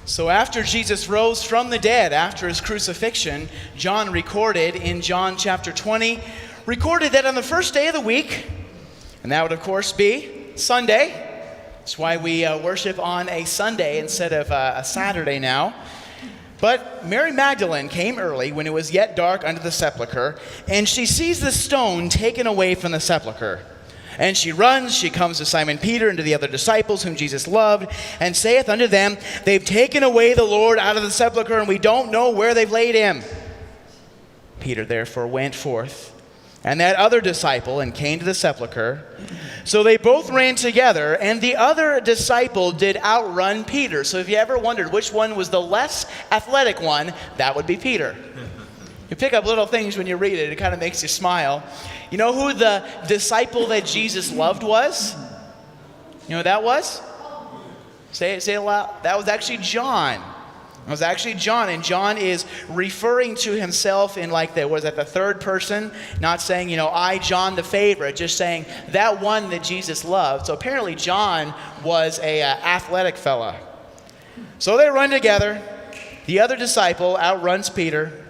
So after Jesus rose from the dead, after his crucifixion, John recorded in John chapter 20, recorded that on the first day of the week, and that would of course be Sunday. That's why we worship on a Sunday instead of a Saturday now. But Mary Magdalene came early when it was yet dark under the sepulchre, and she sees the stone taken away from the sepulchre. And she runs, she comes to Simon Peter and to the other disciples whom Jesus loved, and saith unto them, They've taken away the Lord out of the sepulchre, and we don't know where they've laid him. Peter therefore went forth, and that other disciple, and came to the sepulchre. So they both ran together, and the other disciple did outrun Peter. So if you ever wondered which one was the less athletic one, that would be Peter. You pick up little things when you read it. It kind of makes you smile. You know who the disciple that Jesus loved was? You know who that was? Say it loud. That was actually John. It was actually John, and John is referring to himself in the third person, not saying, I, John the favorite, just saying that one that Jesus loved. So apparently John was a athletic fella. So they run together. The other disciple outruns Peter.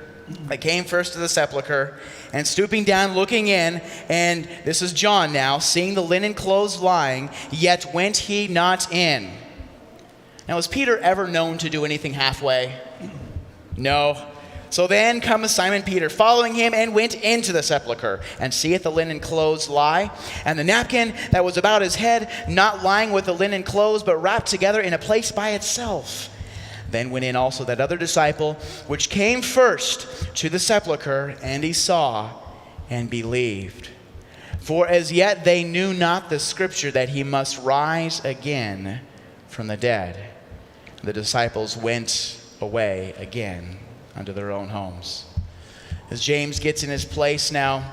They came first to the sepulchre, and stooping down, looking in, and this is John now, seeing the linen clothes lying, yet went he not in. Now, was Peter ever known to do anything halfway? No. So then cometh Simon Peter, following him, and went into the sepulchre, and seeth the linen clothes lie, and the napkin that was about his head, not lying with the linen clothes, but wrapped together in a place by itself. Then went in also that other disciple, which came first to the sepulchre, and he saw and believed. For as yet they knew not the scripture that he must rise again from the dead. The disciples went away again unto their own homes. As James gets in his place now,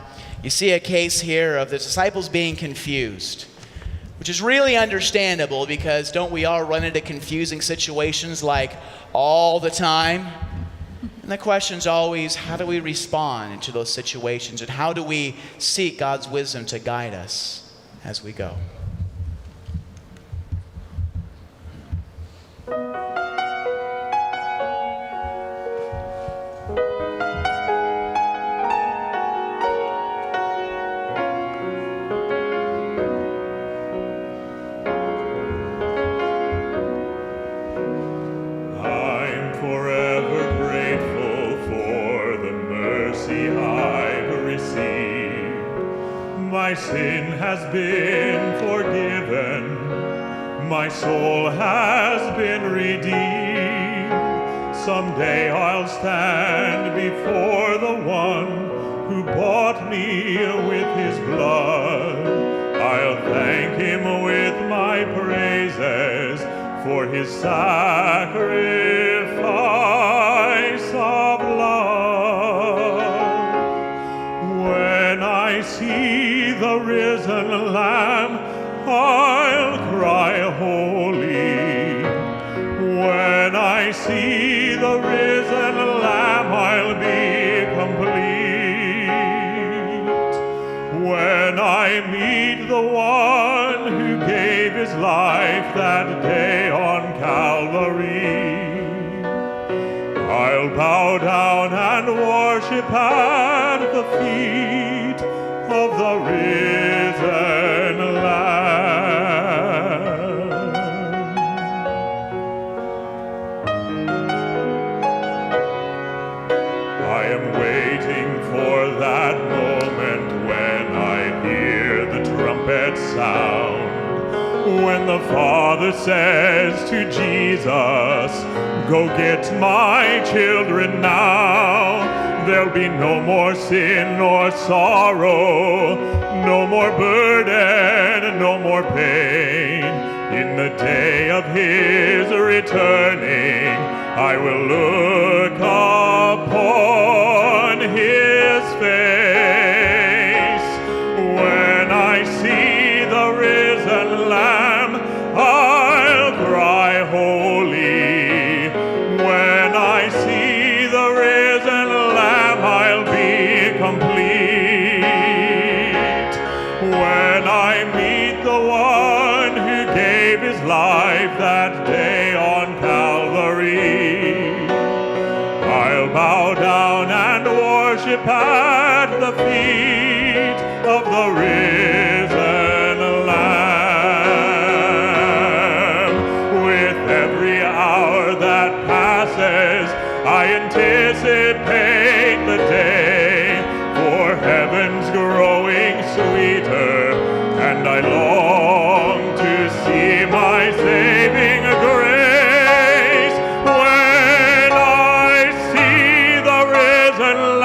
you see a case here of the disciples being confused, which is really understandable because don't we all run into confusing situations like all the time? And the question's always, how do we respond to those situations, and how do we seek God's wisdom to guide us as we go? My sin has been forgiven, my soul has been redeemed. Someday I'll stand before the one who bought me with his blood. I'll thank him with my praises for his sacrifice of love. When I see the risen Lamb, I'll cry holy. When I see the risen Lamb, I'll be complete. When I meet the one who gave his life that day on Calvary, I'll bow down and worship at the feet of the risen Lamb. I am waiting for that moment when I hear the trumpet sound, when the Father says to Jesus, go get my children now. There'll be no more sin nor sorrow, no more burden, no more pain. In the day of his returning, I will look upon his face. When I see the risen Lamb, I'll cry holy. When I see the risen Lamb, I'll be complete. When I meet the one who gave his life that day on Calvary, at the feet of the risen Lamb. With every hour that passes, I anticipate the day, for heaven's growing sweeter, and I long to see my saving grace when I see the risen